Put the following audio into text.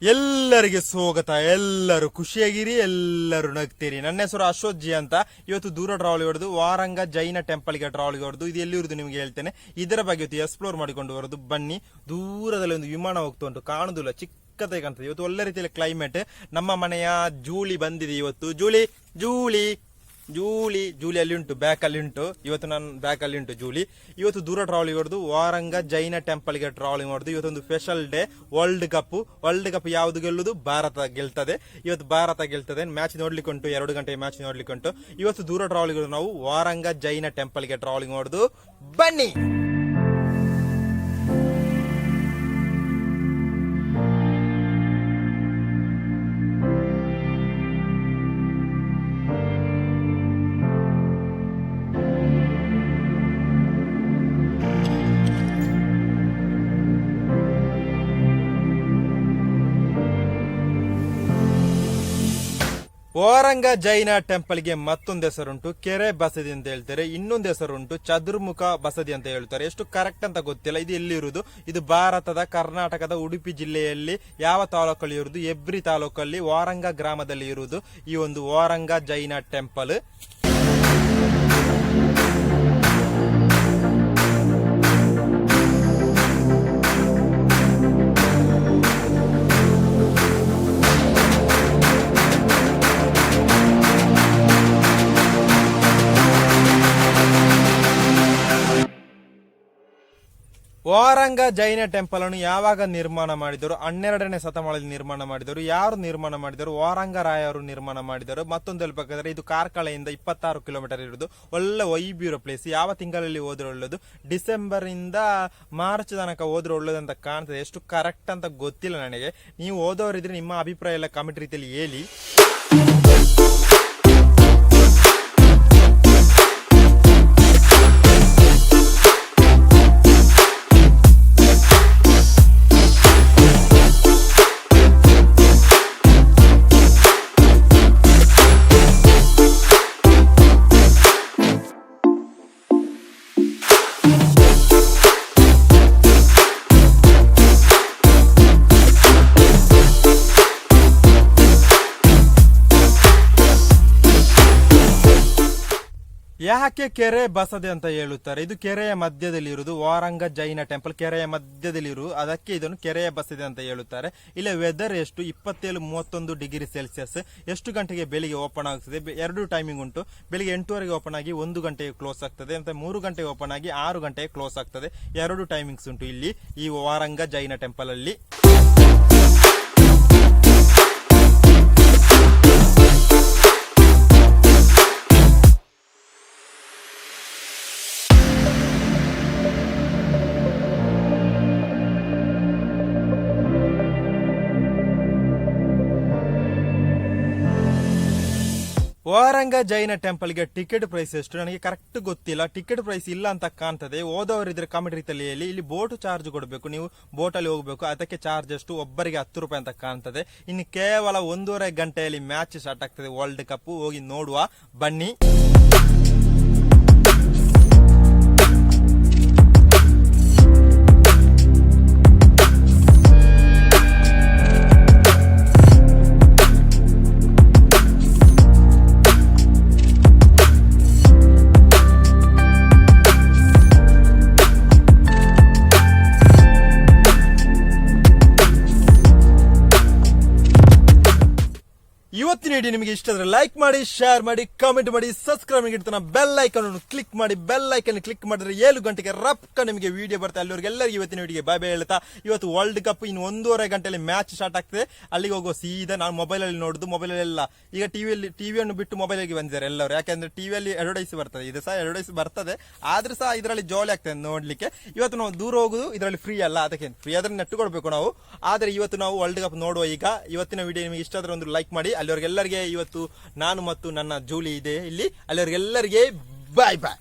ಎಲ್ಲರಿಗೆ ಸ್ವಾಗತ. ಎಲ್ಲರೂ ಖುಷಿಯಾಗಿರಿ, ಎಲ್ಲರೂ ನಗ್ತೀರಿ. ನನ್ನ ಹೆಸರು ಅಶೋಕ್ ಜಿ ಅಂತ. ಇವತ್ತು ದೂರ ಟ್ರಾವಲ್ ಹೊಡೆದು ವಾರಂಗ ಜೈನ ಟೆಂಪಲ್ಗೆ ಟ್ರಾವಲ್ಗೆ ಹೊಡೆದು ಇದು ಎಲ್ಲಿರುವುದು ನಿಮಗೆ ಹೇಳ್ತೇನೆ. ಇದರ ಬಗ್ಗೆ ಇವತ್ತು ಎಕ್ಸ್ಪ್ಲೋರ್ ಮಾಡಿಕೊಂಡು ಬರೋದು ಬನ್ನಿ. ದೂರದಲ್ಲಿ ಒಂದು ವಿಮಾನ ಹೋಗ್ತಾ ಉಂಟು, ಕಾಣುದಿಲ್ಲ, ಚಿಕ್ಕದಾಗಿ ಕಾಣ್ತದೆ. ಇವತ್ತು ಒಳ್ಳೆ ರೀತಿಯಲ್ಲಿ ಕ್ಲೈಮೇಟ್. ನಮ್ಮ ಮನೆಯ ಜೂಲಿ ಬಂದಿದೆ ಇವತ್ತು. ಜೂಲಿ ಜೂಲಿ ಜೂಲಿ ಜೂಲಿ ಅಲ್ಲಿ ಉಂಟು, ಬ್ಯಾಕ್ ಅಲ್ಲಿ ಉಂಟು. ಇವತ್ತು ನಾನು ಬ್ಯಾಕ್ ಅಲ್ಲಿ ಉಂಟು ಜೂಲಿ. ಇವತ್ತು ದೂರ ಟ್ರಾವಲಿಂಗ್ ಹೊಡೆದು ವಾರಂಗ ಜೈನ ಟೆಂಪಲ್ಗೆ ಟ್ರಾವಲಿಂಗ್ ಹೊಡೆದು ಇವತ್ತೊಂದು ಸ್ಪೆಷಲ್ ಡೇ. ವರ್ಲ್ಡ್ ಕಪ್ ಯಾವುದು ಗೆಲ್ಲುದು? ಭಾರತ ಗೆಲ್ತದೆ. ಇವತ್ತು ಭಾರತ ಗೆಲ್ತದೆ. ಮ್ಯಾಚ್ ನೋಡ್ಲಿಕ್ಕೆ ಉಂಟು, 2 ಗಂಟೆ ಮ್ಯಾಚ್ ನೋಡ್ಲಿಕ್ಕೆ ಉಂಟು. ಇವತ್ತು ದೂರ ಟ್ರಾವಲಿಂಗ್ ನಾವು ವಾರಂಗ ಜೈನ ಟೆಂಪಲ್ಗೆ ಟ್ರಾವಲಿಂಗ್ ಹೊಡೆದು ಬನ್ನಿ. ವಾರಂಗ ಜೈನ ಟೆಂಪಲ್ಗೆ ಮತ್ತೊಂದು ಹೆಸರುಂಟು, ಕೆರೆ ಬಸದಿ ಅಂತ ಹೇಳ್ತಾರೆ. ಇನ್ನೊಂದು ಹೆಸರುಂಟು ಚತುರ್ಮುಖ ಬಸದಿ ಅಂತ ಹೇಳ್ತಾರೆ. ಎಷ್ಟು ಕರೆಕ್ಟ್ ಅಂತ ಗೊತ್ತಿಲ್ಲ. ಇದು ಎಲ್ಲಿರುವುದು? ಇದು ಭಾರತದ ಕರ್ನಾಟಕದ ಉಡುಪಿ ಜಿಲ್ಲೆಯಲ್ಲಿ ಯಾವ ತಾಲೂಕಲ್ಲಿ ಇರುವುದು? ಹೆಬ್ರಿ ತಾಲೂಕಲ್ಲಿ ವಾರಂಗ ಗ್ರಾಮದಲ್ಲಿ ಇರುವುದು ಈ ಒಂದು ವಾರಂಗ ಜೈನ ಟೆಂಪಲ್. ವಾರಂಗ ಜೈನ ಟೆಂಪಲ್ ಅನ್ನು ಯಾವಾಗ ನಿರ್ಮಾಣ ಮಾಡಿದರು? 12ನೇ ಶತಮಾನದಲ್ಲಿ ನಿರ್ಮಾಣ ಮಾಡಿದರು. ಯಾರು ನಿರ್ಮಾಣ ಮಾಡಿದರು? ವಾರಂಗ ರಾಯರು ನಿರ್ಮಾಣ ಮಾಡಿದರು. ಮತ್ತೊಂದು ಹೇಳ್ಬೇಕಾದ್ರೆ ಇದು ಕಾರ್ಕಳದಿಂದ 26 ಕಿಲೋಮೀಟರ್ ಇರುವುದು. ಒಳ್ಳೆ ವೈಬ್ಯೂರೋ ಪ್ಲೇಸ್. ಯಾವ ತಿಂಗಳಲ್ಲಿ ಹೋದ್ರೆ ಒಳ್ಳೇದು? ಡಿಸೆಂಬರ್ ಇಂದ ಮಾರ್ಚ್ ತನಕ ಹೋದ್ರೆ ಒಳ್ಳೇದು ಅಂತ ಕಾಣ್ತದೆ. ಎಷ್ಟು ಕರೆಕ್ಟ್ ಅಂತ ಗೊತ್ತಿಲ್ಲ ನನಗೆ. ನೀವು ಓದೋರಿದ್ರೆ ನಿಮ್ಮ ಅಭಿಪ್ರಾಯ ಎಲ್ಲ ಕಮೆಂಟ್ ರೀತಿಯಲ್ಲಿ ಹೇಳಿ. ಯಾಕೆ ಕೆರೆ ಬಸದಿ ಅಂತ ಹೇಳುತ್ತಾರೆ? ಇದು ಕೆರೆಯ ಮಧ್ಯದಲ್ಲಿ ಇರುವುದು. ವಾರಂಗ ಜೈನ ಟೆಂಪಲ್ ಕೆರೆಯ ಮಧ್ಯದಲ್ಲಿ ಇರುವುದು, ಅದಕ್ಕೆ ಇದನ್ನು ಕೆರೆಯ ಬಸದಿ ಅಂತ ಹೇಳುತ್ತಾರೆ. ಇಲ್ಲಿ ವೆದರ್ ಎಷ್ಟು? 27-31 ಡಿಗ್ರಿ ಸೆಲ್ಸಿಯಸ್. ಎಷ್ಟು ಗಂಟೆಗೆ ಬೆಳಿಗ್ಗೆ ಓಪನ್ ಆಗ್ತದೆ? 2 ಟೈಮಿಂಗ್ ಉಂಟು. ಬೆಳಿಗ್ಗೆ 8:30ಗೆ ಓಪನ್ ಆಗಿ 1 ಗಂಟೆಗೆ ಕ್ಲೋಸ್ ಆಗ್ತದೆ. ಅಂತ 3 ಗಂಟೆಗೆ ಓಪನ್ ಆಗಿ 6 ಗಂಟೆಗೆ ಕ್ಲೋಸ್ ಆಗ್ತದೆ. 2 ಟೈಮಿಂಗ್ಸ್ ಉಂಟು ಇಲ್ಲಿ ಈ ವಾರಂಗ ಜೈನ ಟೆಂಪಲ್ ಅಲ್ಲಿ. ವಾರಂಗ ಜೈನ ಟೆಂಪಲ್ಗೆ ಟಿಕೆಟ್ ಪ್ರೈಸ್ ಎಷ್ಟು ನನಗೆ ಕರೆಕ್ಟ್ ಗೊತ್ತಿಲ್ಲ. ಟಿಕೆಟ್ ಪ್ರೈಸ್ ಇಲ್ಲ ಅಂತ ಕಾಣ್ತದೆ. ಓದೋರಿದ್ರೆ ಕಮೆಂಟ್ ರೀತಿಯಲ್ಲಿ ಹೇಳಿ. ಇಲ್ಲಿ ಬೋಟ್ ಚಾರ್ಜ್ ಕೊಡಬೇಕು, ನೀವು ಬೋಟ್ ಅಲ್ಲಿ ಹೋಗಬೇಕು. ಅದಕ್ಕೆ ಚಾರ್ಜ್ ಎಷ್ಟು? ಒಬ್ಬರಿಗೆ 10 ರೂಪಾಯಿ ಅಂತ ಕಾಣ್ತದೆ. ಇನ್ನು ಕೇವಲ 1.5 ಗಂಟೆಯಲ್ಲಿ ಮ್ಯಾಚ್ ಸ್ಟಾರ್ಟ್ ಆಗ್ತದೆ. ವರ್ಲ್ಡ್ ಕಪ್ ಹೋಗಿ ನೋಡುವ ಬನ್ನಿ. ಇವತ್ತಿನ ವಿಡಿಯೋ ನಿಮಗೆ ಇಷ್ಟ ಆದ್ರೆ ಲೈಕ್ ಮಾಡಿ, ಶೇರ್ ಮಾಡಿ, ಕಾಮೆಂಟ್ ಮಾಡಿ, ಸಬ್ಸ್ಕ್ರೈಬ್ ಮಾಡಿ, ಬೆಲ್ ಐಕಾನ್ ಅನ್ನು ಕ್ಲಿಕ್ ಮಾಡಿ. ಬೆಲ್ ಐಕಾನ್ ಕ್ಲಿಕ್ ಮಾಡಿದ್ರೆ 7 ಗಂಟೆಗೆ ರಪ್ಕ ನಿಮಗೆ ವಿಡಿಯೋ ಬರುತ್ತೆ. ಅಲ್ಲಿವರೆಗೆಲ್ಲರಿಗೂ ಇವತ್ತಿನ ವಿಡಿಯೋಗೆ ಬಾಯ್ ಬಾಯ್ ಹೇಳ್ತಾ, ಇವತ್ತು ವರ್ಲ್ಡ್ ಕಪ್ ಇನ್ನು 1.5 ಗಂಟೆಯಲ್ಲಿ ಮ್ಯಾಚ್ ಸ್ಟಾರ್ಟ್ ಆಗ್ತದೆ. ಅಲ್ಲಿಗೆ ಹೋಗೋ ಸೀದಾ ನಾನು ಮೊಬೈಲ್ ಅಲ್ಲಿ ನೋಡುದು. ಮೊಬೈಲ್ ಎಲ್ಲ ಈಗ ಟಿವಿಯನ್ನು ಬಿಟ್ಟು ಮೊಬೈಲ್ಗೆ ಬಂದಿದ್ದಾರೆ ಎಲ್ಲರೂ. ಯಾಕಂದ್ರೆ ಟಿವಿಯಲ್ಲಿ ಅಡ್ವರ್ಟೈಸ್ ಬರ್ತದೆ. ಇದು ಸಹ ಅಡ್ವರ್ಟೈಸ್ ಬರ್ತದೆ, ಆದ್ರೂ ಸಹ ಇದರಲ್ಲಿ ಜಾಲಿ ಆಗ್ತದೆ ನೋಡ್ಲಿಕ್ಕೆ. ಇವತ್ತು ನಾವು ದೂರ ಹೋಗುದು ಇದರಲ್ಲಿ ಫ್ರೀ ಅಲ್ಲ, ಅದಕ್ಕೆ ಫ್ರೀ ಆದ್ರೆ ನೆಟ್ಟು ಕೊಡ್ಬೇಕು ನಾವು. ಆದ್ರೆ ಇವತ್ತು ನಾವು ವರ್ಲ್ಡ್ ಕಪ್ ನೋಡುವ. ಈಗ ಇವತ್ತಿನ ವಿಡಿಯೋ ನಿಮಗೆ ಇಷ್ಟ ಆದ್ರೆ ಒಂದು ಲೈಕ್ ಮಾಡಿ. ಅಲ್ಲಿವರೆಗೆಲ್ಲರಿಗೆ ಇವತ್ತು ನಾನು ಮತ್ತು ನನ್ನ ಜೂಲಿ ಇದೆ ಇಲ್ಲಿ. ಅಲ್ಲಿವರೆಗೆಲ್ಲರಿಗೆ ಬಾಯ್ ಬಾಯ್.